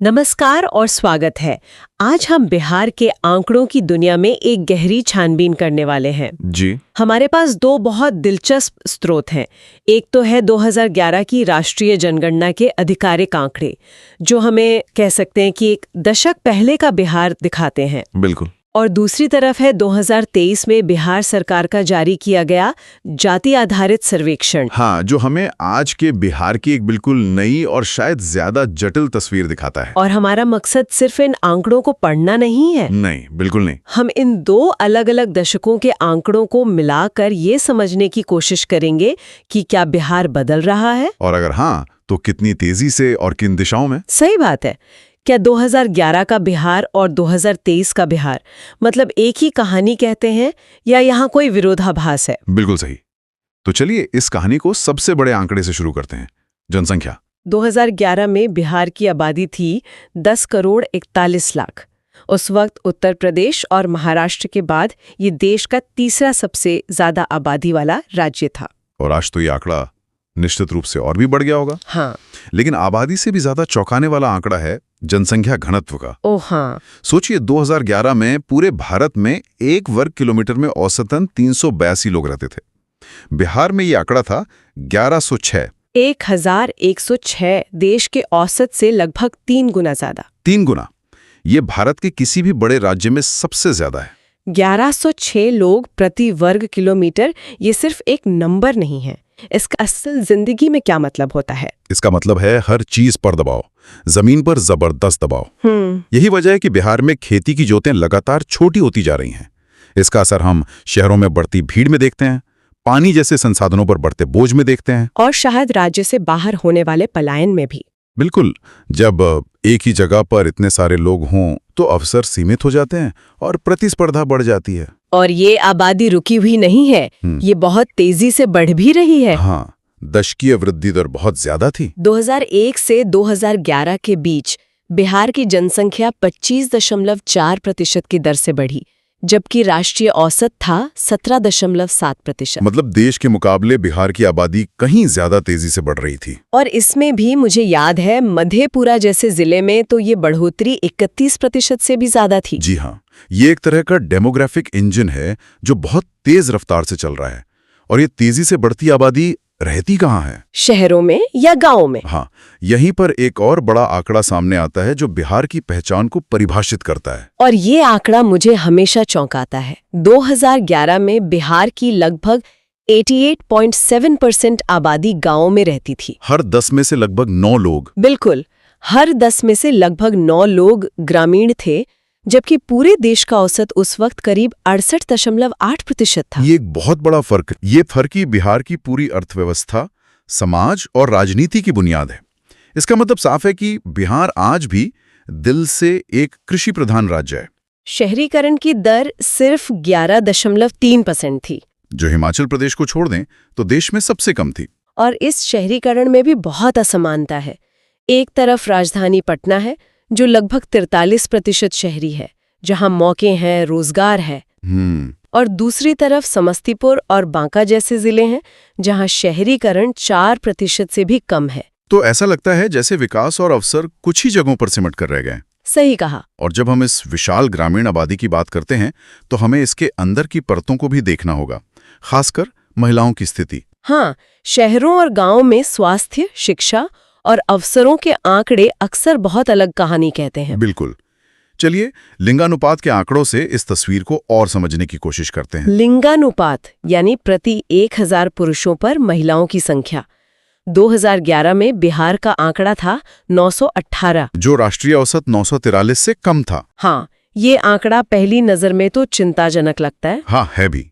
नमस्कार और स्वागत है। आज हम बिहार के आंकड़ों की दुनिया में एक गहरी छानबीन करने वाले हैं। जी। हमारे पास दो बहुत दिलचस्प स्रोत हैं। एक तो है 2011 की राष्ट्रीय जनगणना के आधिकारिक आंकड़े, जो हमें कह सकते हैं कि एक दशक पहले का बिहार दिखाते हैं। बिल्कुल। और दूसरी तरफ है 2023 में बिहार सरकार का जारी किया गया जाति आधारित सर्वेक्षण। हाँ, जो हमें आज के बिहार की एक बिल्कुल नई और शायद ज्यादा जटिल तस्वीर दिखाता है। और हमारा मकसद सिर्फ इन आंकड़ों को पढ़ना नहीं है। नहीं, बिल्कुल नहीं। हम इन दो अलग अलग दशकों के आंकड़ों को मिलाकर ये समझने की कोशिश करेंगे कि क्या बिहार बदल रहा है, और अगर हाँ, तो कितनी तेजी से और किन दिशाओं में। सही बात है। क्या 2011 का बिहार और 2023 का बिहार मतलब एक ही कहानी कहते हैं, या यहाँ कोई विरोधाभास है? बिल्कुल सही। तो चलिए इस कहानी को सबसे बड़े आंकड़े से शुरू करते हैं। जनसंख्या। 2011 में बिहार की आबादी थी 10 करोड़ 41 लाख। उस वक्त उत्तर प्रदेश और महाराष्ट्र के बाद ये देश का तीसरा सबसे ज्यादा आबादी वाला राज्य था। और आज तो ये आंकड़ा निश्चित रूप से और भी बढ़ गया होगा। हाँ। लेकिन आबादी से भी ज्यादा चौंकाने वाला आंकड़ा है जनसंख्या घनत्व का। ओ हाँ। सोचिए 2011 में पूरे भारत में 1 वर्ग किलोमीटर में औसतन 382 लोग रहते थे। बिहार में ये आंकड़ा था 1106। 1106 देश के औसत से लगभग 3 गुना ज्यादा। 3 गुना। ये भारत के किसी भी बड़े राज्य में सबसे ज्यादा है। 1106 लोग प्रति वर्ग किलोमीटर ये सिर्फ एक नंबर नहीं है। इसका असल जिंदगी में क्या मतलब होता है? इसका मतलब है हर चीज पर दबाव, जमीन पर जबरदस्त दबाव। यही वजह है कि बिहार में खेती की जोतें लगातार छोटी होती जा रही हैं। इसका असर हम शहरों में बढ़ती भीड़ में देखते हैं, पानी जैसे संसाधनों पर बढ़ते बोझ में देखते हैं, और शायद राज्य से बाहर होने वाले पलायन में भी। बिल्कुल। जब एक ही जगह पर इतने सारे लोग हों तो अवसर सीमित हो जाते हैं और प्रतिस्पर्धा बढ़ जाती है। और ये आबादी रुकी हुई नहीं है, ये बहुत तेजी से बढ़ भी रही है। हाँ, दशकीय वृद्धि दर बहुत ज्यादा थी। 2001 से 2011 के बीच बिहार की जनसंख्या 25.4% की दर से बढ़ी, जबकि राष्ट्रीय औसत था 17.7%। मतलब देश के मुकाबले बिहार की आबादी कहीं ज्यादा तेजी से बढ़ रही थी। और इसमें भी मुझे याद है मधेपुरा जैसे जिले में तो ये बढ़ोतरी 31% से भी ज्यादा थी। जी हाँ, ये एक तरह का डेमोग्राफिक इंजन है जो बहुत तेज रफ्तार से चल रहा है। और ये तेजी से बढ़ती आबादी रहती कहाँ है? शहरों में या गाँव में? हाँ, यहीं पर एक और बड़ा आंकड़ा सामने आता है जो बिहार की पहचान को परिभाषित करता है। और ये आंकड़ा मुझे हमेशा चौंकाता है। 2011 में बिहार की लगभग 88.7% आबादी गाँव में रहती थी। हर 10 में से लगभग 9 लोग। बिल्कुल, हर 10 में से लगभग 9 लोग ग्रामीण थे, जबकि पूरे देश का औसत उस वक्त करीब 68.8% था। ये एक बहुत बड़ा फर्क है। ये फर्क ही बिहार की पूरी अर्थव्यवस्था, समाज और राजनीति की बुनियाद है। इसका मतलब साफ है कि बिहार आज भी दिल से एक कृषि प्रधान राज्य है। शहरीकरण की दर सिर्फ 11.3% थी, जो हिमाचल प्रदेश को छोड़ दें तो देश में सबसे कम थी। और इस शहरीकरण में भी बहुत असमानता है। एक तरफ राजधानी पटना है जो लगभग 43% शहरी है, जहां मौके हैं, रोजगार है। और दूसरी तरफ समस्तीपुर और बांका जैसे जिले हैं जहां शहरीकरण 4% से भी कम है। तो ऐसा लगता है जैसे विकास और अवसर कुछ ही जगहों पर सिमट कर रह गए। सही कहा। और जब हम इस विशाल ग्रामीण आबादी की बात करते हैं तो हमें इसके अंदर की परतों को भी देखना होगा, खासकर महिलाओं की स्थिति। हाँ, शहरों और गांवों में स्वास्थ्य, शिक्षा और अवसरों के आंकड़े अक्सर बहुत अलग कहानी कहते हैं। बिल्कुल। चलिए लिंगानुपात के आंकड़ों से इस तस्वीर को और समझने की कोशिश करते हैं। लिंगानुपात यानी प्रति 1000 पुरुषों पर महिलाओं की संख्या। 2011 में बिहार का आंकड़ा था 918, जो राष्ट्रीय औसत 943 से कम था। हाँ, ये आंकड़ा पहली नजर में तो चिंताजनक लगता है। हाँ, है भी।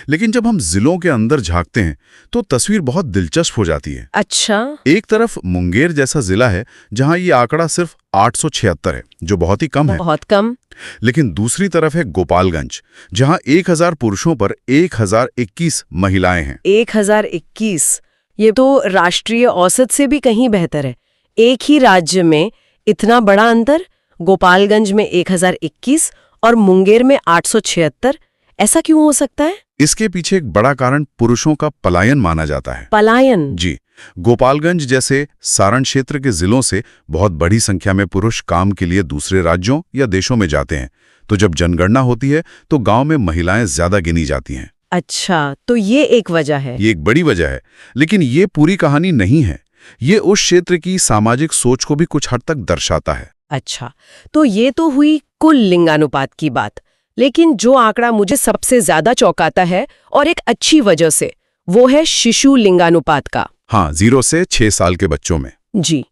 लेकिन जब हम जिलों के अंदर झांकते हैं तो तस्वीर बहुत दिलचस्प हो जाती है। अच्छा। एक तरफ मुंगेर जैसा जिला है जहां ये आंकड़ा सिर्फ 876 है, जो बहुत ही कम है। बहुत कम। लेकिन दूसरी तरफ है गोपालगंज, जहां 1000 पुरुषों पर 1021 महिलाएं हैं। 1021, ये तो राष्ट्रीय औसत से भी कहीं बेहतर है। एक ही राज्य में इतना बड़ा अंतर, गोपालगंज में 1021 और मुंगेर में 876। ऐसा क्यों हो सकता है? इसके पीछे एक बड़ा कारण पुरुषों का पलायन माना जाता है। पलायन? जी, गोपालगंज जैसे सारण क्षेत्र के जिलों से बहुत बड़ी संख्या में पुरुष काम के लिए दूसरे राज्यों या देशों में जाते हैं, तो जब जनगणना होती है तो गांव में महिलाएं ज्यादा गिनी जाती हैं। अच्छा, तो ये एक वजह है। ये एक बड़ी वजह है, लेकिन ये पूरी कहानी नहीं है। ये उस क्षेत्र की सामाजिक सोच को भी कुछ हद तक दर्शाता है। अच्छा, तो ये तो हुई कुल लिंगानुपात की बात, लेकिन जो आंकड़ा मुझे सबसे ज्यादा चौंकाता है और एक अच्छी वजह से, वो है शिशु लिंगानुपात का। हाँ, 0 से 6 साल के बच्चों में। जी,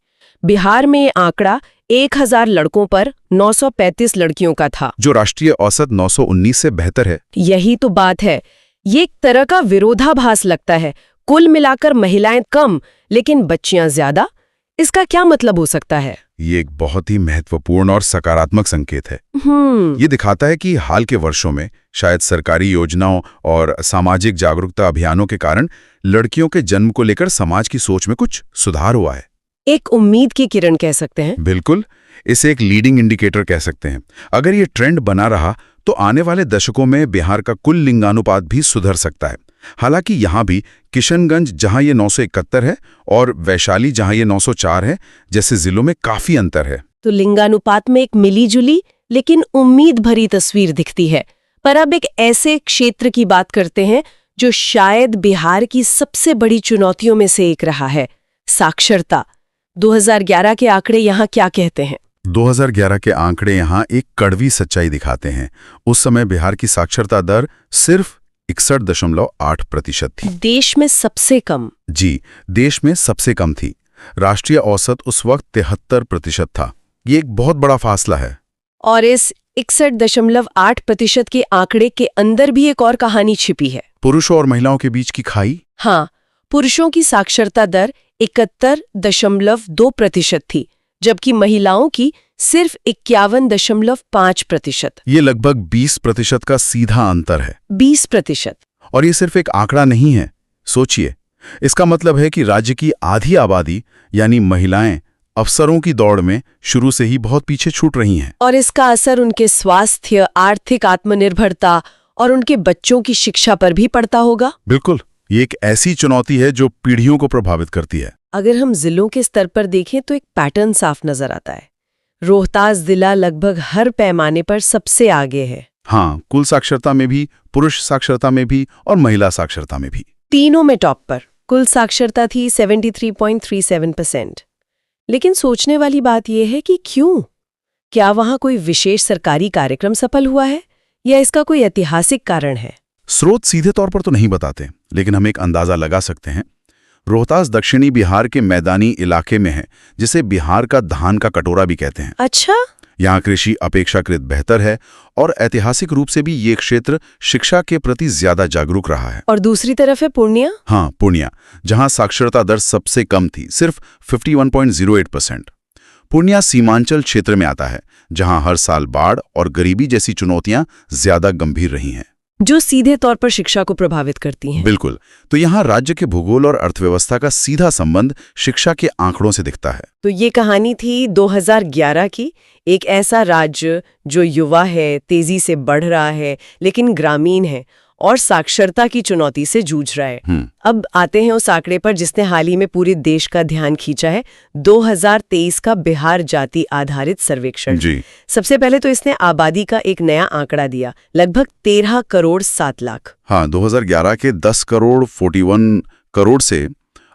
बिहार में ये आंकड़ा 1000 लड़कों पर 935 लड़कियों का था, जो राष्ट्रीय औसत 919 से बेहतर है। यही तो बात है। ये एक तरह का विरोधाभास लगता है। कुल मिलाकर महिलाएं कम, लेकिन बच्चियां ज्यादा। इसका क्या मतलब हो सकता है? ये एक बहुत ही महत्वपूर्ण और सकारात्मक संकेत है। ये दिखाता है कि हाल के वर्षों में शायद सरकारी योजनाओं और सामाजिक जागरूकता अभियानों के कारण लड़कियों के जन्म को लेकर समाज की सोच में कुछ सुधार हुआ है। एक उम्मीद की किरण कह सकते हैं। बिल्कुल, इसे एक लीडिंग इंडिकेटर कह सकते हैं। अगर ये ट्रेंड बना रहा तो आने वाले दशकों में बिहार का कुल लिंगानुपात भी सुधर सकता है। हालांकि यहाँ भी किशनगंज, जहाँ ये 971 है, और वैशाली, जहाँ ये 904 है, जैसे जिलों में काफी अंतर है। तो लिंगानुपात में एक मिलीजुली लेकिन उम्मीद भरी तस्वीर दिखती है। पर अब एक ऐसे क्षेत्र की बात करते हैं जो शायद बिहार की सबसे बड़ी चुनौतियों में से एक रहा है, साक्षरता। 2011 के आंकड़े यहाँ क्या कहते हैं? 2011 के आंकड़े यहाँ एक कड़वी सच्चाई दिखाते हैं। उस समय बिहार की साक्षरता दर सिर्फ 61.8% थी। देश में सबसे कम? जी, देश में सबसे कम थी। राष्ट्रीय औसत उस वक्त 73% था। ये एक बहुत बड़ा फासला है। और इस 61.8% के आंकड़े के अंदर भी एक और कहानी छिपी है। पुरुषों और महिलाओं के बीच की खाई? हाँ, पुरुषों की साक्षरता दर 71.2% थी, जबकि महिलाओं की सिर्फ 51.5%। ये लगभग 20% का सीधा अंतर है। 20%। और ये सिर्फ एक आंकड़ा नहीं है। सोचिए, इसका मतलब है कि राज्य की आधी आबादी यानी महिलाएं अफसरों की दौड़ में शुरू से ही बहुत पीछे छूट रही हैं। और इसका असर उनके स्वास्थ्य, आर्थिक आत्मनिर्भरता और उनके बच्चों की शिक्षा पर भी पड़ता होगा। बिल्कुल, ये एक ऐसी चुनौती है जो पीढ़ियों को प्रभावित करती है। अगर हम जिलों के स्तर पर देखें तो एक पैटर्न साफ नजर आता है। रोहतास जिला लगभग हर पैमाने पर सबसे आगे है। हाँ, कुल साक्षरता में भी, पुरुष साक्षरता में भी और महिला साक्षरता में भी। तीनों में टॉप पर। कुल साक्षरता थी 73.37%। लेकिन सोचने वाली बात यह है कि क्यों? क्या वहां कोई विशेष सरकारी कार्यक्रम सफल हुआ है या इसका कोई ऐतिहासिक कारण है? स्रोत सीधे तौर पर तो नहीं बताते, लेकिन हम एक अंदाजा लगा सकते हैं। रोहतास दक्षिणी बिहार के मैदानी इलाके में है, जिसे बिहार का धान का कटोरा भी कहते हैं। अच्छा? यहाँ कृषि अपेक्षाकृत बेहतर है और ऐतिहासिक रूप से भी ये क्षेत्र शिक्षा के प्रति ज्यादा जागरूक रहा है। और दूसरी तरफ है पूर्णिया? हाँ, पूर्णिया, जहाँ साक्षरता दर सबसे कम थी, सिर्फ 51.08%। पूर्णिया सीमांचल क्षेत्र में आता है, जहाँ हर साल बाढ़ और गरीबी जैसी चुनौतियां ज्यादा गंभीर रही हैं, जो सीधे तौर पर शिक्षा को प्रभावित करती हैं। बिल्कुल। तो यहाँ राज्य के भूगोल और अर्थव्यवस्था का सीधा संबंध शिक्षा के आंकड़ों से दिखता है। तो ये कहानी थी 2011 की। एक ऐसा राज्य जो युवा है, तेजी से बढ़ रहा है, लेकिन ग्रामीण है और साक्षरता की चुनौती से जूझ रहा है। अब आते हैं उस आंकड़े पर जिसने हाल ही में पूरे देश का ध्यान खींचा है, 2023 का बिहार जाति आधारित सर्वेक्षण। जी। सबसे पहले तो इसने आबादी का एक नया आंकड़ा दिया, लगभग 13 करोड़ 7 लाख। हाँ, 2011 के 10 करोड़ 41 करोड़ से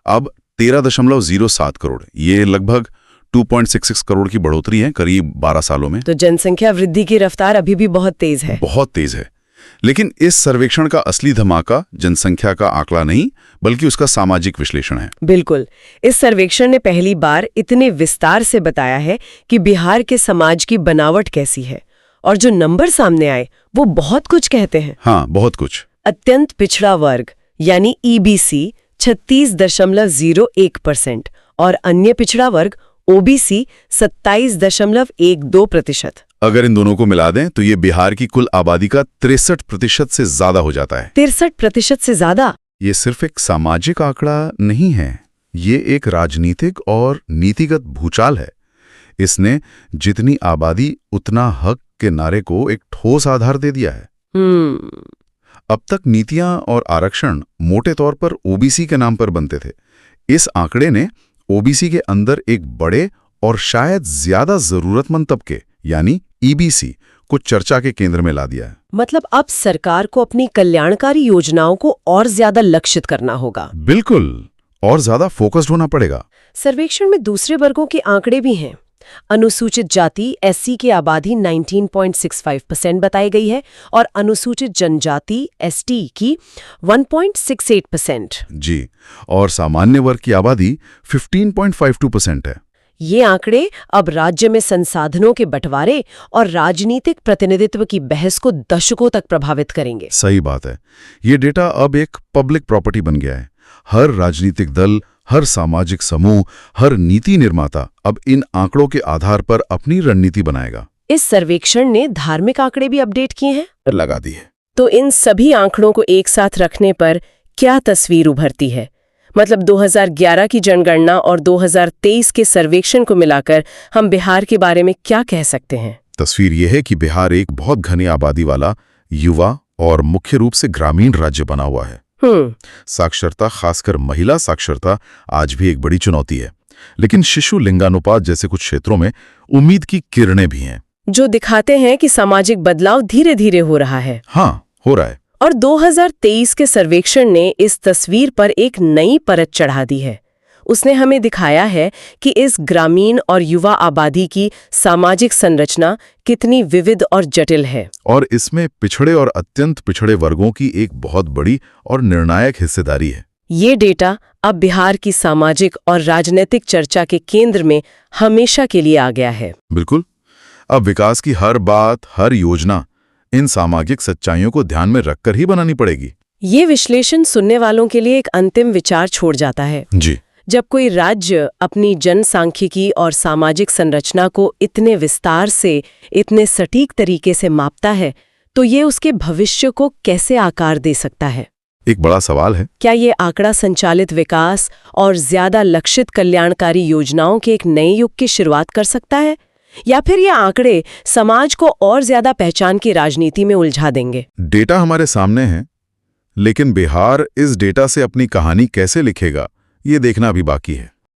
अब 13.07 करोड़। ये लगभग 2.66 करोड़ की बढ़ोतरी है करीब 12 सालों में। तो जनसंख्या वृद्धि की रफ्तार अभी भी बहुत तेज है। बहुत तेज है। लेकिन इस सर्वेक्षण का असली धमाका जनसंख्या का आंकड़ा नहीं, बल्कि उसका सामाजिक विश्लेषण है। बिल्कुल, इस सर्वेक्षण ने पहली बार इतने विस्तार से बताया है कि बिहार के समाज की बनावट कैसी है, और जो नंबर सामने आए वो बहुत कुछ कहते हैं। हाँ, बहुत कुछ। अत्यंत पिछड़ा वर्ग यानी ईबीसी 36.01% और अन्य पिछड़ा वर्ग ओबीसी 27.12%। अगर इन दोनों को मिला दें तो ये बिहार की कुल आबादी का 63% से ज्यादा हो जाता है। 63% से ज्यादा? ये सिर्फ एक सामाजिक आंकड़ा नहीं है, ये एक राजनीतिक और नीतिगत भूचाल है। इसने जितनी आबादी उतना हक के नारे को एक ठोस आधार दे दिया है। अब तक नीतियां और आरक्षण मोटे तौर पर ओबीसी के नाम पर बनते थे। इस आंकड़े ने ओबीसी के अंदर एक बड़े और शायद ज्यादा जरूरतमंद तबके यानी ईबीसी को चर्चा के केंद्र में ला दिया है। मतलब अब सरकार को अपनी कल्याणकारी योजनाओं को और ज्यादा लक्षित करना होगा। बिल्कुल, और ज्यादा फोकस्ड होना पड़ेगा। सर्वेक्षण में दूसरे वर्गों के आंकड़े भी हैं। अनुसूचित जाति एससी की आबादी 19.65% बताई गई है और अनुसूचित जनजाति एसटी की 1.68%। जी, और सामान्य वर्ग की आबादी 15.52% है। ये आंकड़े अब राज्य में संसाधनों के बंटवारे और राजनीतिक प्रतिनिधित्व की बहस को दशकों तक प्रभावित करेंगे। सही बात है। ये डेटा अब एक पब्लिक प्रॉपर्टी बन गया है। हर राजनीतिक दल, हर सामाजिक समूह, हर नीति निर्माता अब इन आंकड़ों के आधार पर अपनी रणनीति बनाएगा। इस सर्वेक्षण ने धार्मिक आंकड़े भी अपडेट किए हैं, लगा दी है। तो इन सभी आंकड़ों को एक साथ रखने पर क्या तस्वीर उभरती है? मतलब 2011 की जनगणना और 2023 के सर्वेक्षण को मिलाकर हम बिहार के बारे में क्या कह सकते हैं? तस्वीर यह है कि बिहार एक बहुत घनी आबादी वाला, युवा और मुख्य रूप से ग्रामीण राज्य बना हुआ है। साक्षरता, खासकर महिला साक्षरता, आज भी एक बड़ी चुनौती है। लेकिन शिशु लिंगानुपात जैसे कुछ क्षेत्रों में उम्मीद की किरणें भी हैं, जो दिखाते हैं कि सामाजिक बदलाव धीरे धीरे हो रहा है। हाँ, हो रहा है। और 2023 के सर्वेक्षण ने इस तस्वीर पर एक नई परत चढ़ा दी है। उसने हमें दिखाया है कि इस ग्रामीण और युवा आबादी की सामाजिक संरचना कितनी विविध और जटिल है। और इसमें पिछड़े और अत्यंत पिछड़े वर्गों की एक बहुत बड़ी और निर्णायक हिस्सेदारी है। ये डेटा अब बिहार की सामाजिक और राजनीतिक चर्चा के केंद्र में हमेशा के लिए आ गया है। बिल्कुल। अब विकास की हर बात, हर योजना इन सामाजिक सच्चाइयों को ध्यान में रखकर ही बनानी पड़ेगी। ये विश्लेषण सुनने वालों के लिए एक अंतिम विचार छोड़ जाता है। जी। जब कोई राज्य अपनी जनसांख्यिकी और सामाजिक संरचना को इतने विस्तार से, इतने सटीक तरीके से मापता है, तो ये उसके भविष्य को कैसे आकार दे सकता है? एक बड़ा सवाल है। क्या ये आंकड़ा संचालित विकास और ज्यादा लक्षित कल्याणकारी योजनाओं के एक नए युग की शुरुआत कर सकता है, या फिर ये आंकड़े समाज को और ज्यादा पहचान की राजनीति में उलझा देंगे? डेटा हमारे सामने है, लेकिन बिहार इस डेटा से अपनी कहानी कैसे लिखेगा, ये देखना भी बाकी है।